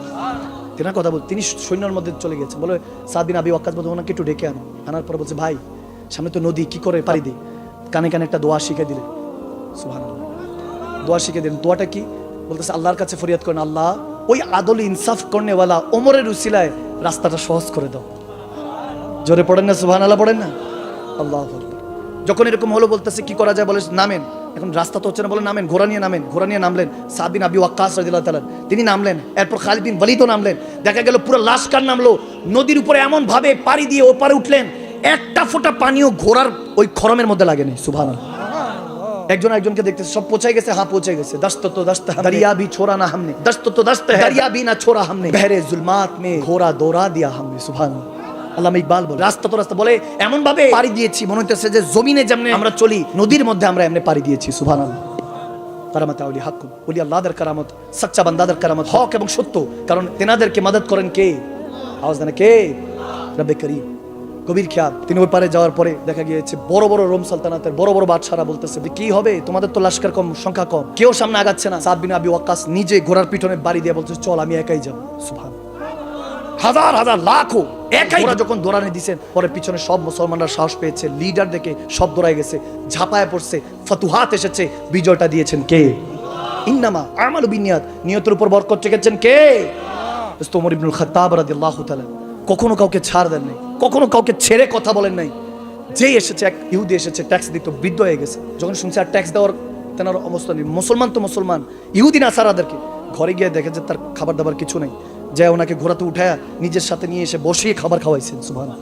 তেনার কথা বল, তিনি সৈন্যের মধ্যে চলে গেছেন। বলে সাদ বিন আবি ওয়াক্কাস বলতে, ওনাকে একটু ডেকে আনো। আনার পর বলছে, ভাই সামনে তো নদী, কি করে পাড়ি দিই? কানে কানে একটা দোয়া শিখে দিলেন। সুবহানাল্লাহ। দোয়া শিখে দিলেন। দোয়াটা কি? বলতেছে আল্লাহর কাছে ফরিয়াদ করেন, আল্লাহ ওই আদল ইনসাফ করনেওয়ালা ওমরের উসিলায় রাস্তাটা সহজ করে দাও। জোরে পড়েন না? সুবহানাল্লাহ পড়েন না? আল্লাহু আকবার। যখন এরকম হলো, বলতেছে কি করা যায়? বলে নামেন, এখন রাস্তা তো হচ্ছে না, বলে নামেন, ঘোড়া নিয়ে নামেন। ঘোড়া নিয়ে নামলেন সাদ বিন আবি ওয়াক্কাস রাদিয়াল্লাহু তাআলা, তিনি নামলেন। এরপর খালিদ বিন ওয়ালিদও নামলেন। দেখা গেল পুরো লাশকার নামলো, নদীর উপরে এমন ভাবে পাড়ি দিয়ে ওপারে উঠলেন, একটা ফোঁটা পানিও ঘোড়ার ওই খরমের মধ্যে লাগেনি। সুবহানাল্লাহ। একজন একজনকে দেখতেছে, সব পৌঁছাই গেছে, হ্যাঁ পৌঁছে গেছে। দস্ত তো দস্ত দরিয়া ভি ছোড়া না হামনে, দস্ত তো দস্ত দরিয়া ভি না ছোড়া হামনে, বহরে জুলমাত মে ঘোড়া দৌড়া দিয়া হামনে। সুবহানাল্লাহ। আল্লামা ইকবাল বলে, রাস্তা তো রাস্তা, বলে এমন ভাবে পাড়ি দিয়েছি, মনে হইতেছে যে জমিনে যেমনে আমরা চলি, নদীর মধ্যে আমরা এমনি পাড়ি দিয়েছি। সুবহানাল্লাহ। কারামাত আউলি হাক্কুম, ওলি আল্লাহদের কারামত, সচ্চা বান্দাদের কারামত, হক এবং সত্য, কারণ তেনাদেরকে মদদ করেন কে? আওয়াজ দেন কে? রব্বে করিম। কবির খেয়াল। তিনি ওই পারে যাওয়ার পরে দেখা গিয়েছে বড় বড় রোম সালতানাতের বড় বড় বাদশারা বলতেছে, কি হবে, তোমাদের তো লস্কর কম, সংখ্যা কম, কেউ সামনে আগাচ্ছে না। সাদ বিন আবি ওয়াক্কাস নিজে ঘোড়ার পিছনে বাড়ি দিয়ে বলছে, চল আমি একাই যাব। সুবহানাল্লাহ। হাজার হাজার লাখো একাই যখন দৌড়ানি দিচ্ছেন, পরে পিছনে সব মুসলমানরা সাহস পেয়েছে, লিডার দেখে সব দৌড়ায় গেছে, ঝাঁপায় পড়ছে, ফতুহাত এসেছে, বিজয়টা দিয়েছেন কে? ইন্নামা আমালু বিনিয়াত, নিয়তের উপর বরকত রেখেছেন কে? হযরত ওমর ইবনুল খাত্তাব রাদিয়াল্লাহু তাআলা কখনো কাউকে ছাড় দেন নাই, কখনো কাউকে ছেড়ে কথা বলেন নাই। যেই এসেছে, এক ইহুদি এসেছে, ট্যাক্স দিত, বৃদ্ধ হয়ে গেছে, যখন শুনছে আর ট্যাক্স দেওয়ার তেনার অবস্থা নেই, মুসলমান তো মুসলমান, ইহুদি না সারাদেরকে, ঘরে গিয়ে দেখে যে তার খাবার দাবার কিছু নেই, যায় ওনাকে ঘোরাতে উঠায়া নিজের সাথে নিয়ে এসে বসিয়ে খাবার খাওয়াইছেন, সুবহানাল্লাহ,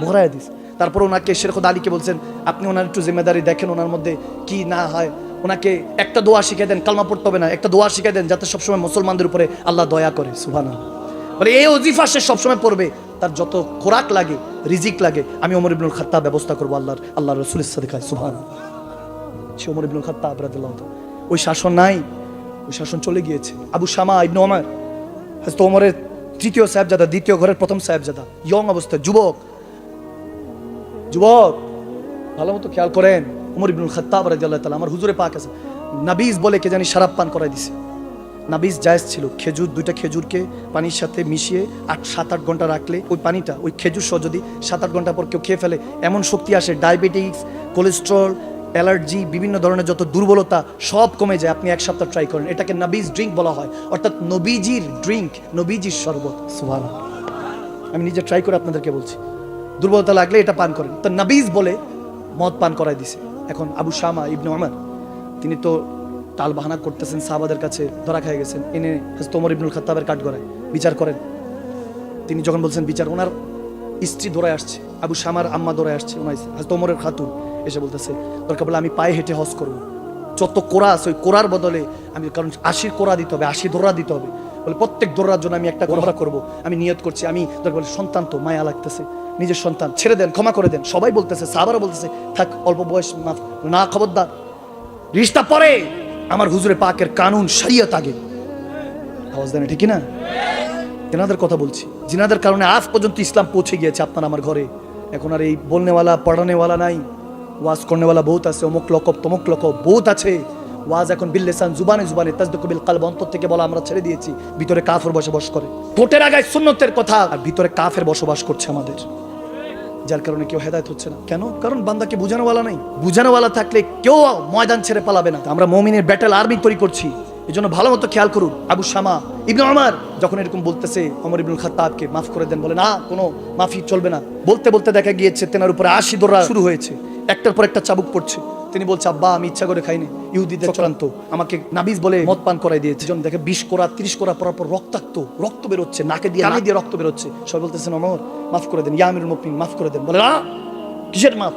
ভরায় দিস। তারপর ওনাকে শের খুদা আলীকে বলছেন, আপনি ওনার একটু জিম্মেদারি দেখেন, ওনার মধ্যে কি না হয়, ওনাকে একটা দোয়া শিখিয়ে দেন, কালমা পড়তে হবে না, একটা দোয়া শিখিয়ে দেন যাতে সবসময় মুসলমানদের উপরে আল্লাহ দয়া করে, সুবহানাল্লাহ। বলে এই ওজিফা সে সবসময় পড়বে, তার যত খোরাক লাগে, রিজিক লাগে, আমি ওমর ইবনুল খাত্তাব ব্যবস্থা করবো আল্লাহর রাসূলের সাদেকায়, সুবহানাল্লাহ। সে ওমর ইবনুল খাত্তাব রাদিয়াল্লাহু তাআলা, ওই শাসন নাই, ওই শাসন চলে গিয়েছে। আবু শামা ইবনে ওমর, হযরত ওমরের তৃতীয় সাহেবজাদা, দ্বিতীয় ঘরের প্রথম সাহেবজাদা, ইয়ং অবস্থা, যুবক, ভালো মতো খেয়াল করেন, ওমর ইবনুল খাত্তাব রাদিয়াল্লাহু তাআলা, আমার হুজুরে পাক আছে, নাবিজ বলে কে জানি শরাব পান করাই দিছে। নাবিজ জায়েজ ছিল, খেজুর, দুইটা খেজুরকে পানির সাথে মিশিয়ে 7-8 ঘন্টা রাখলে ওই পানিটা, ওই খেজুর সহ যদি 7-8 ঘন্টা পর কেউ খেয়ে ফেলে, এমন শক্তি আসে, ডায়াবেটিস, কোলেস্ট্রল, অ্যালার্জি, বিভিন্ন ধরনের যত দুর্বলতা সব কমে যায়। আপনি 1 সপ্তাহ ট্রাই করেন, এটাকে নাবিজ ড্রিঙ্ক বলা হয়, অর্থাৎ নবীজির ড্রিঙ্ক, নবীজির শরবত, সুবহানাল্লাহ। আমি নিজে ট্রাই করে আপনাদেরকে বলছি, দুর্বলতা লাগলে এটা পান করেন। তো নাবিজ বলে মদ পান করাই দিছে। এখন আবু শামা ইবনে ওমর, তিনি তো টাল বাহানা করতেছেন, সাহাবাদের কাছে ধরা খেয়ে গেছেন, এনে হযরত ওমর ইবনুল খাত্তাবের কাঠগড়ায় বিচার করেন। তিনি যখন বলছেন বিচার, ওনার স্ত্রী দৌড়ায় আসছে, আবু শামার আম্মা দৌড়ায় আসছে, ওনার হযরত ওমরের খাতুন এসে বলতেছে, দরকার বলে আমি পায়ে হেঁটে হজ করবো, যত কোরা আছে ওই কোরার বদলে আমি, কারণ 80 কোরা দিতে হবে, 80 দৌড়া দিতে হবে, বলে প্রত্যেক দৌড়ার জন্য আমি একটা কোরা করবো, আমি নিয়ত করছি। আমি দরকার বলে, সন্তান তো মায়া লাগতেছে, নিজের সন্তান, ছেড়ে দেন, ক্ষমা করে দেন। সবাই বলতেছে, সাহাবারা বলতেছে, থাক, অল্প বয়স, মাফ না, খবরদার, রিশতা পরে, আমার হুজুরে পাকের কানুন শরীয়ত আগে। আওয়াজ দেন, ঠিক না? তেনাদের কথা বলছি, জিনাদের কারণে আজ পর্যন্ত ইসলাম পৌঁছে গিয়েছে আপনার আমার ঘরে। এখন আর এই বলনেওয়ালা, পড়ানেওয়ালা নাই, ওয়াজ করনেওয়ালা বহুত আছে, অমুক লকব তমুক লকব বহুত আছে। ওয়াজ এখন বিল্লিসান, জুবানে জুবানে, তাসদিকু বিল কলব, অন্তর থেকে বলা আমরা ছেড়ে দিয়েছি, ভিতরে কাফের বসবাস করে। ঠোঁটের আগায় সুন্নতের কথা, আর ভিতরে কাফের বসবাস করছে আমাদের, যার কারণে কেউ হেদায়েত হচ্ছে না। কেন? কারণ বান্দাকে বুঝানোওয়ালা নাই। বুঝানোওয়ালা থাকলে কেউ ময়দান ছেড়ে পালাবে না। আমরা মুমিনের ব্যাটেল আর্মি তৈরি করছি, এই জন্য ভালো মতো খেয়াল করুন। আবু শামা ইবনে ওমর যখন এরকম বলতেছে ওমর ইবনুল খাত্তাবকে মাফ করে দেন, বলে না, কোনো মাফি চলবে না। বলতে বলতে দেখা গিয়েছে তেনার উপরে 80 দৌড়া শুরু হয়েছে, একটার পর একটা চাবুক পড়ছে। তিনি বলছে, আব্বা আমি ইচ্ছা করে খাইনি, ইহুদিদের চক্রান্ত, আমাকে নাবিজ বলে মদ পান করাই দিয়েছে। যখন দেখে 20 কোরা 30 কোরা পরার পর রক্তাক্ত, রক্ত বেরোচ্ছে, নাকে দিয়ে, কানে দিয়ে রক্ত বেরোচ্ছে। সবাই বলতেছেন, ওমর মাফ করে দেন, ইয়া আমিরুল মুমিনিন মাফ করে দেন। বলে না, কিসের মাফ,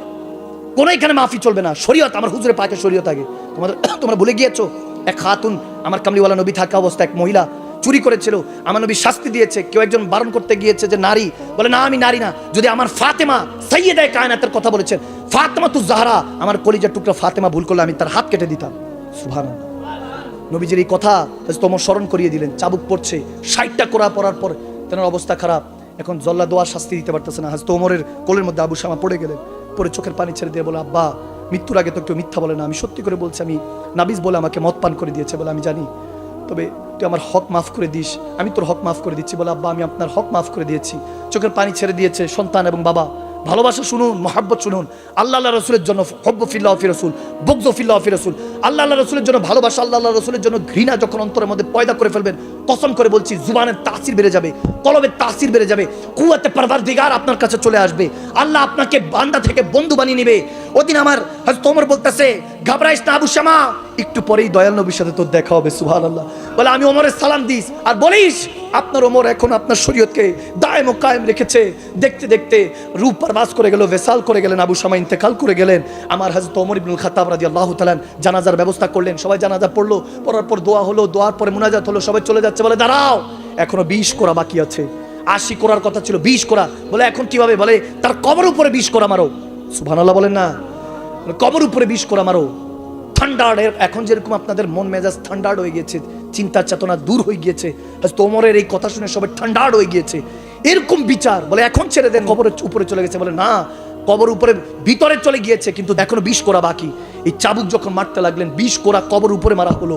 কোনো এখানে মাফি চলবে না, শরীয়ত, আমার হুজুরে পাকের শরীয়ত আগে। তোমরা ভুলে গিয়েছো, এক খাতুন, আমার কামলিওয়ালা নবী থাকা অবস্থা এক মহিলা চুরি করেছিল, আমার নবী শাস্তি দিয়েছে। কেউ একজন বারণ করতে গিয়েছে যে নারী, বলে না আমি নারী না, যদি আমার ফাতেমা সাইয়্যিদায়ে কায়নাতের কথা বলেছেন, ফাতেমাতুজ জাহরা, আমার কলিজার টুকরা ফাতেমা ভুল করলে আমি তার হাত কেটে দিতাম, সুবহানাল্লাহ। নবীজির এই কথা তোমরা স্মরণ করিয়ে দিলেন। চাবুক পড়ছে, 60টা কোরা পড়ার পর তেনার অবস্থা খারাপ। এখন জল্লা দোয়া শাস্তি দিতে পারতেছে না। হযরত ওমরের কোলের মধ্যে আবু শামা পড়ে গেলেন, পরে চোখের পানি ছেড়ে দিয়ে বলে, আব্বা মৃত্যুর আগে তো কেউ মিথ্যা বলে না, আমি সত্যি করে বলছি, আমি নাবিজ বলে আমাকে মদ পান করে দিয়েছে, বলে আমি জানি, তবে তুই আমার হক মাফ করে দিস। আমি তোর হক মাফ করে দিচ্ছি। বলে, আব্বা আমি আপনার হক মাফ করে দিয়েছি। চোখের পানি ছেড়ে দিয়েছে সন্তান এবং বাবা। ভালোবাসা শুনুন, মহাব্বত শুনুন। আল্লাহ রসুলের জন্য হব্বু ফিল্লাহ ফি রাসূল, বুগযু ফিল্লাহ ফি রাসূল। আল্লাহ রসুলের জন্য ভালোবাসা, আল্লাহ রসুলের জন্য ঘৃণা যখন অন্তরের মধ্যে পয়দা করে ফেলবেন, কসম করে বলছি জুবানের তাসির বেড়ে যাবে, কলবের তাসির বেড়ে যাবে, কুওয়াতে পরওয়ারদিগার আপনার কাছে চলে আসবে, আল্লাহ আপনাকে বান্দা থেকে বন্ধু বানিয়ে নেবে। ওদিন আমার হযরত ওমর বলতেছে, ঘাবড়াইস না আবু শামা, একটু পরেই দয়াল নবীর সাথে তোর দেখা হবে, সুবহানাল্লাহ। বলে, আমি ওমরের সালাম দিস আর বলিস, আপনার ওমর এখন আপনার শরীয়তকে দায়েম ও কায়েম রেখেছে। দেখতে দেখতে রূপ পারবাস করে গেল, ভেসাল করে গেলেন, আবু শামা ইন্তেকাল করে গেলেন। আমার হযরত ওমর ইবনুল খাত্তাব রাদিয়াল্লাহু তাআলা জানাজার ব্যবস্থা করলেন। সবাই জানাজা পড়লো, পড়ার পর দোয়া হলো, দোয়ার পরে মুনাজাত হলো, সবাই চলে যাচ্ছে। বলে, দাঁড়াও, এখনো 20 কোরা বাকি আছে, 80 কোরার কথা ছিল, 20 কোরা। বলে, এখন কিভাবে? বলে, তার কবর উপরে 20 কোরা মারো, সুবহানাল্লাহ বলেন না, কবর উপরে 20 কোরা মারো। থান্ডার্ড, এখন যেরকম আপনাদের মন মেজাজ থান্ডার্ড হয়ে গিয়েছে, চিন্তা চেতনা দূর হয়ে গিয়েছে, হযরত ওমরের এই কথা শুনে সবাই ঠান্ডার্ড হয়ে গিয়েছে, এরকম বিচার। বলে, এখন ছেড়ে দেন, কবরের উপরে চলে গেছে। বলে, না, কবর উপরে ভিতরে চলে গিয়েছে, কিন্তু এখনো 20 কোরা বাকি। এই চাবুক যখন মারতে লাগলেন, 20 কোরা কবর উপরে মারা হলো।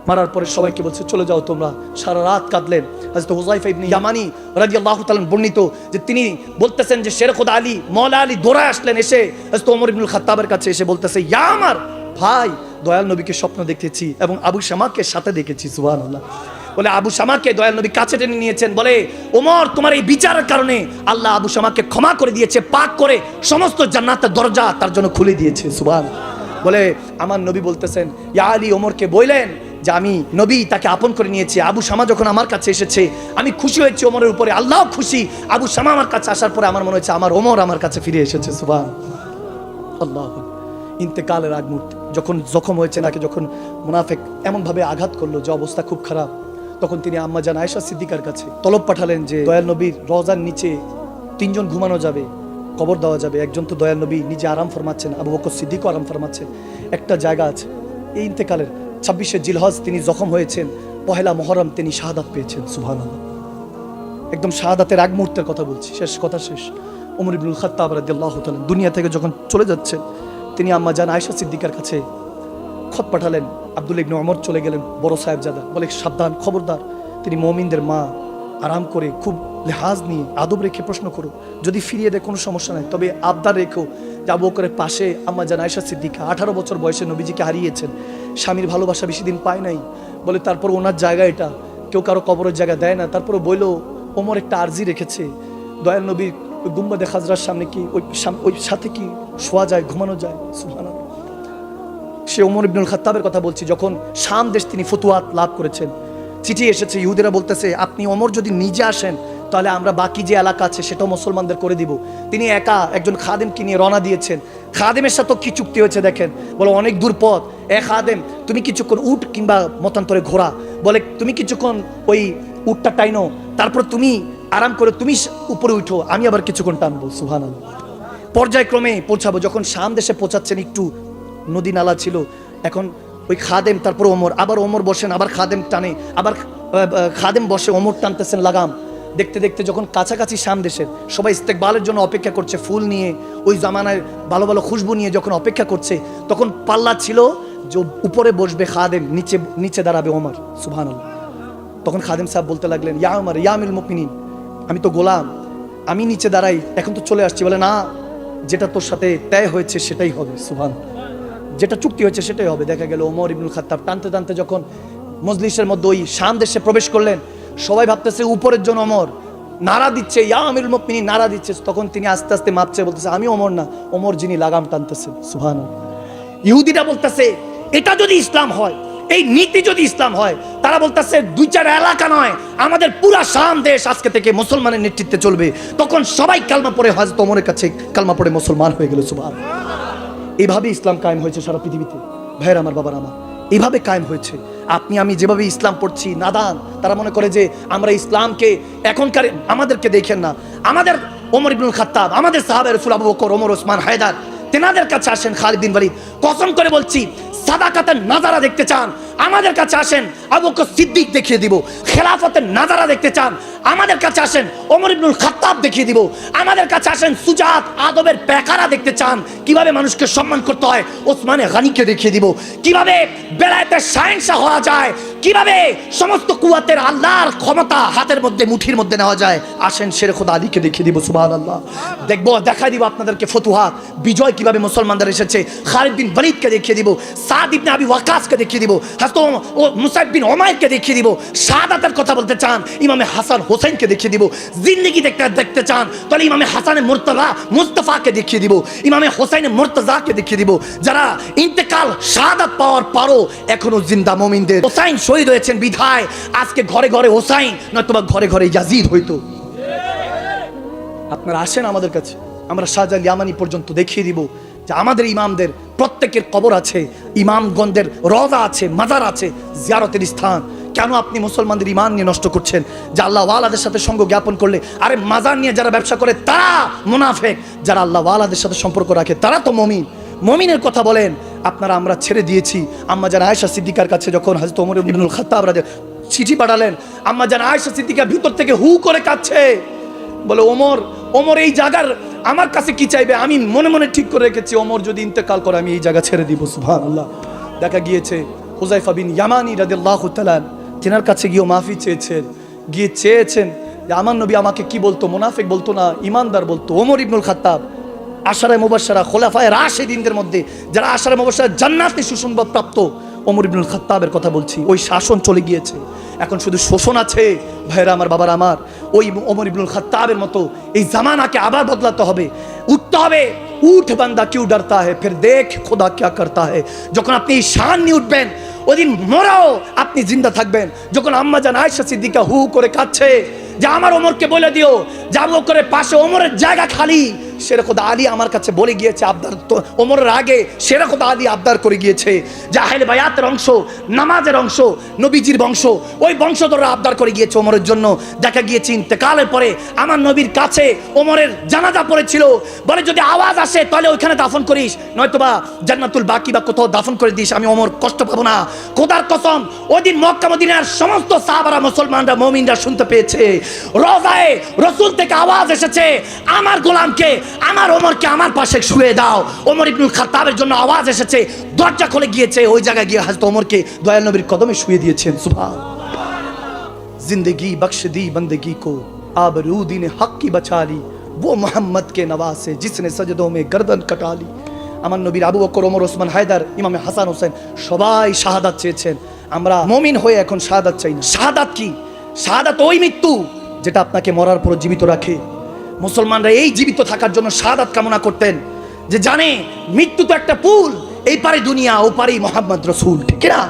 মারার পরে সবাইকে বলছে, চলে যাও তোমরা। সারা রাত কাঁদলেন। হযরত হুযায়ফা ইবনে ইয়ামানি রাদিয়াল্লাহু তাআলা বর্ণিত যে তিনি বলতেছেন যে শের খুদা আলী, মওলা আলী দৌড়ায় আসলেন, এসে হযরত ওমর ইবনুল খাত্তাবের কাছে এসে বলতেছে, ইয়া আমার ভাই, দয়াল নবীকে স্বপ্ন দেখেছি এবং আবু শামাকে সাথে দেখেছি। সুবহানাল্লাহ। বলে আবু শামাকে দয়াল নবী কাছে টেনে নিয়েছেন, বলে ওমর তোমার এই বিচারের কারণে আল্লাহ আবু শামাকে ক্ষমা করে দিয়েছে, পাক করে সমস্ত জান্নাতের দরজা তার জন্য খুলে দিয়েছে। সুবহানাল্লাহ। বলে আমার নবী বলতেছেন, ইয়া আলী, ওমরকে বললেন যে আমি নবী তাকে আপন করে নিয়েছি। আবু শামা যখন আমার কাছে এসেছে আমি খুশি হয়েছি ওমরের উপরে, আল্লাহ খুশি। আবু শামা আমার কাছে আসার পরে আমার মনে হচ্ছে আমার ওমর আমার কাছে ফিরে এসেছে। সুবহানাল্লাহ। ইন্তেকালের আগ মুহূর্তে যখন জখম হয়েছে নাকি, যখন মুনাফিক এমন ভাবে আঘাত করলো যে অবস্থা খুব খারাপ, তখন তিনি আম্মা জান আয়েশা সিদ্দিকার কাছে তলব পাঠালেন যে দয়াল নবীর রওজার নিচে 3 জন ঘুমানো যাবে, কবর দেওয়া যাবে। একজন তো দয়াল নবী নিজে আরাম ফরমাচ্ছেন, আবু বকর সিদ্দিকও আরাম ফরমাচ্ছেন, একটা জায়গা আছে। এই ইন্তেকালের 26শে জিলহজ তিনি জখম হয়েছেন, 1লা মুহররম তিনি শাহাদাত পেয়েছেন। সুবহানাল্লাহ। একদম শাহাদাতের আগ মুহূর্তের কথা বলছি, শেষ কথা শেষ। ওমর ইবনুল খাত্তাব রাদিয়াল্লাহু তাআলা দুনিয়া থেকে যখন চলে যাচ্ছেন, তিনি আম্মা জান আয়েশা সিদ্দিকার কাছে খত পাঠালেন। আব্দুল্লাহ ইবনে ওমর চলে গেলেন, বড় সাহেবজাদা, বলে সাবধান, খবরদার, তিনি মুমিনদের মা, আরাম করে খুব লেহাজ নিয়ে আদব রেখে প্রশ্ন করো, যদি ফিরিয়ে দেয় কোনো সমস্যা নাই, তবে আবদার রেখো যে আবু বকরের পাশে আম্মা জান আয়েশা সিদ্দিকা 18 বছর বয়সে নবীজিকে হারিয়েছেন, স্বামীর ভালোবাসা বেশি দিন পায় নাই। বলে তারপর ওনার জায়গা এটা, কেউ কারো কবরের জায়গা দেয় না। তারপরে বললো ওমর একটা আরজি রেখেছে, দয়াল নবীর ওই গুম্বাদে খাজরার সামনে কি ওই সাথে কি শোয়া যায়, ঘুমানো যায়। সুবহানাল্লাহ। সে ওমর ইবনুল খাত্তাবের কথা বলছি, যখন শাম দেশ তিনি ফতুয়াত লাভ করেছেন, চিঠি এসেছে, ইহুদিরা বলতেছে আপনি ওমর যদি নিজে আসেন তাহলে আমরা বাকি যে এলাকা আছে সেটাও মুসলমানদের করে দিব। তিনি একা একজন খাদেমকে নিয়ে রওনা দিয়েছেন। খাদেমের সাথে কি চুক্তি হয়েছে দেখেন, বলে অনেক দূর পথ, খাদেম তুমি কিছুক্ষণ উট কিংবা মতান্তরে ঘোড়া, বলে তুমি কিছুক্ষণ ওই উটটা টাইনো, তারপর তুমি আরাম করে তুমি উপরে উঠো, আমি আবার কিছুক্ষণ টানবো। সুবহানাল্লাহ। পর্যায়ক্রমে পৌঁছাবো। যখন শাম দেশে পৌঁছাচ্ছেন, একটু নদী নালা ছিল, এখন ওই খাদেম, তারপর ওমর, আবার ওমর বসেন, আবার খাদেম টানে, আবার খাদেম বসে, ওমর টানতেছেন লাগাম। দেখতে দেখতে যখন কাছাকাছি শাম দেশের, সবাই ইস্তেকবালের জন্য অপেক্ষা করছে, ফুল নিয়ে, ওই জামানায় ভালো ভালো খুশবু নিয়ে যখন অপেক্ষা করছে, তখন পাল্লা ছিল যে উপরে বসবে খাদেম, নিচে নিচে দাঁড়াবে ওমর। সুবহানাল্লাহ। তখন খাদেম সাহেব বলতে লাগলেন, ইয়া ওমর ইয়া আমিরুল মুমিনিন, আমি তো গোলাম, আমি নিচে দাঁড়াই, এখন তো চলে আসছি। বলে না, যেটা তোর সাথে তয় হয়েছে সেটাই হবে। সুবহানাল্লাহ। যেটা চুক্তি হয়েছে সেটাই হবে। দেখা গেল ওমর ইবনুল খাত্তাব টানতে টানতে যখন মজলিসের মধ্যে ওই শাম দেশে প্রবেশ করলেন, সবাই ভাবতেছে উপরের জন্য ওমর, নারা দিচ্ছে, ইয়া আমিরুল মুমিনিন নারা দিচ্ছে। তখন তিনি আস্তে আস্তে মাপছে, বলতেছে আমি ওমর না, ওমর যিনি লাগাম টানতেছেন। সুবহানাল্লাহ। ইহুদিরা বলতেছে এটা যদি ইসলাম হয়, এই নীতি যদি ইসলাম হয়, তারা বলতেছে 2-4 এলাকা নয়, আমাদের পুরা শাম দেশ আজকে থেকে মুসলমানের নেতৃত্বে চলবে। তখন সবাই কালমা পড়ে হযরত ওমরের কাছে কালমা পড়ে মুসলমান হয়ে গেল। সুবহানাল্লাহ। এইভাবে ইসলাম কায়েম হয়েছে সারা পৃথিবীতে। ভাইয়ের আমার, বাবার আমার, এইভাবে কায়েম হয়েছে। আপনি আমি যেভাবে ইসলাম পড়ছি, নাদান তারা মনে করে যে আমরা ইসলামকে এখনকার আমাদেরকে দেখেন না, আমাদের ওমর ইবনুল খাত্তাব, আমাদের সাহাবা রাসূল আবু বকর, ওমর, ওসমান, হায়দার, তেনাদের কাছে আসেন। খালিদ বিন ওয়ালিদ, কসম করে বলছি, সাদাকাতের নাজারা দেখতে চান, আমাদের কাছে আসেন, আবু বকর সিদ্দিক দেখিয়ে দিব। খেলাফতের নাজারা দেখতে চান, আমাদের কাছে আসেন, ওমর ইবনুল খাত্তাব দেখিয়ে দিব। আমাদের কাছে আসেন, সুজাত আদবের পেকারা দেখতে চান, কিভাবে মানুষকে সম্মান করতে হয়, ওসমানে গানিকে দেখিয়ে দিব। কিভাবে বেলায়েতের শাহেনশাহ হওয়া যায়, কিভাবে সমস্ত কুওয়াতের আল্লাহর ক্ষমতা হাতের মধ্যে, মুঠির মধ্যে নেওয়া যায়, আসেন শেরে খোদা আলীকে দেখিয়ে দিব। সুবহানাল্লাহ। দেখবো, দেখাই দিব আপনাদেরকে ফতুহাত, বিজয় কিভাবে মুসলমানদের এসেছে। খালিদ বিন ওয়ালিদকে দেখিয়ে দিব, সাদ ইবনে আবি ওয়াক্কাসকে দেখিয়ে দিব, হযরত মুসাইব বিন উমাইরকে দেখিয়ে দিব। শাহাদাতের কথা বলতে চান, ইমামে হাসান হোসেনকে দেখিয়ে দিব। জিন্দেগি দেখতে চান, তাহলে ইমামে হাসানে মুর্তজা মুস্তাফাকে দেখিয়ে দিব, ইমামে হোসেনে মুর্তজাকে দেখিয়ে দিব, যারা ইন্তেকাল শাহাদাত পাওয়ার পরও এখনো জিন্দা মুমিনদের। হোসাইন শহীদ হয়েছেন বিধায় আজকে ঘরে ঘরে হোসাইন, নয়তোবা ঘরে ঘরে ইয়াজিদ হইতো। আপনারা আসেন আমাদের কাছে, আমরা শাহজালাল ইয়ামানি পর্যন্ত দেখিয়ে দিব যে আমাদের ইমামদের প্রত্যেকের কবর আছে, ইমামগণদের রওজা আছে, মাজার আছে, জিয়ারতের স্থান। কেন আপনি মুসলমানদের ইমান নিয়ে নষ্ট করছেন? যে আল্লাহ ওয়ালাদের সাথে সঙ্গ জ্ঞাপন করলে, আরে মাজার নিয়ে যারা ব্যবসা করে তারা মুনাফিক, যারা আল্লাহ ওয়ালাদের সাথে সম্পর্ক রাখে তারা তো মুমিন। মুমিনের কথা বলেন আপনারা। আমরা ছেড়ে দিয়েছি। আম্মা জান আয়েশা সিদ্দিকার কাছে যখন হযরত ওমর ইবনুল খাত্তাব রাদিয়াল্লাহু চিঠি পাঠালেন, আম্মা জান আয়েশা সিদ্দিকা ভিতর থেকে হু করে কাঁদছে, বলে ওমর এই জায়গার আমার কাছে কি চাইবে? আমি মনে মনে ঠিক করে রেখেছি, ওমর যদি ইন্তেকাল করে আমি এই জায়গা ছেড়ে দিব। সুবহানাল্লাহ। দেখা গিয়েছে হুযায়ফা বিন ইয়ামানি রাদিয়াল্লাহু তাআলা তিনার কাছে গিয়ে মাফি চেয়েছেন যে আমার নবী আমাকে কি বলতো, মুনাফিক বলতো না, ইমানদার বলতো। ওমর ইবনুল খাত্তাব আশারায়ে মুবাশশারা খোলাফায়ে রাশিদিনদের মধ্যে যারা আশারায়ে মুবাশশারা জান্নাতে সুসংবাদ প্রাপ্ত ওমর ইবনুল খাত্তাবের কথা বলছি। ওই শাসন চলে গিয়েছে, এখন শুধু শোষণ আছে। ভাইরা আমার, বাবার আমার, ওই ওমর ইবনুল খাত্তাবের মতো এই জামানাকে আবার বদলাতে হবে, উঠতে হবে। উঠ বান্দা কিউ ডরতা হে, ফির দেখ খোদা ক্যা করতা হে। যখন আপনি এই শান নিয়ে উঠবেন, ওদিন মরাও আপনি জিন্দা থাকবেন। যখন আম্মা জান আয়েশা সিদ্দিকা হু করে কাঁদছে যে আমার ওমরকে বলে দিও যে আবু বকরের পাশে ওমরের জায়গা খালি, শেরে খোদা আলী আমার কাছে বলে গিয়েছে আবদার, তো ওমরের আগে শেরে খোদা আলী আবদার করে গিয়েছে যে আহলে বায়াতের অংশ, নামাজের অংশ, নবীজির বংশ, ওই বংশধররা আবদার করে গিয়েছে ওমরের জন্য। দেখা গিয়েছে ইন্তেকালের পরে আমার নবীর কাছে ওমরের জানাজা পড়েছিল, বলে যদি আওয়াজ আসে তাহলে ওইখানে দাফন করিস, নয়তোবা জান্নাতুল বাকি বা কোথাও দাফন করে দিস, আমি ওমর কষ্ট পাবো না। খোদার কসম, ওই দিন মক্কা মদিনার সমস্ত সাহাবারা, মুসলমানরা, মুমিনরা শুনতে পেয়েছে রোজায়ে রাসূল থেকে আওয়াজ এসেছে আমার গোলামকে, আমার ওমরকে আমার পাশে শুয়ে দাও। ওমর ইবনুল খাত্তাবের জন্য আওয়াজ এসেছে, দরজা খুলে গিয়েছে, ওই জায়গায় গিয়ে হযরত ওমরকে দয়াল নবীর কদমে শুয়ে দিয়েছেন। সুবহান। जिंदगी बख्श दी बंदगी को आबरूदी ने हक की बचा ली, वो मोहम्मद के नवाज से जिसने सजदों में गर्दन कटा ली। আমার নবীর আবু বকর, ওমর, ওসমান, হায়দার, ইমামে হাসান হোসেন সবাই শাহাদাত চেয়েছেন। আমরা মুমিন হয়ে এখন শাহাদাত চাই না। শাহাদাত কি? শাহাদাত ওই মৃত্যু যেটা আপনাকে মরার পর জীবিত রাখে। মুসলমানরা এই জীবিত থাকার জন্য শাহাদাত কামনা করতেন, যে জানে মৃত্যু তো একটা পুল, এই পারে দুনিয়া, ও পারেই মোহাম্মদ রসুল, ঠিক না?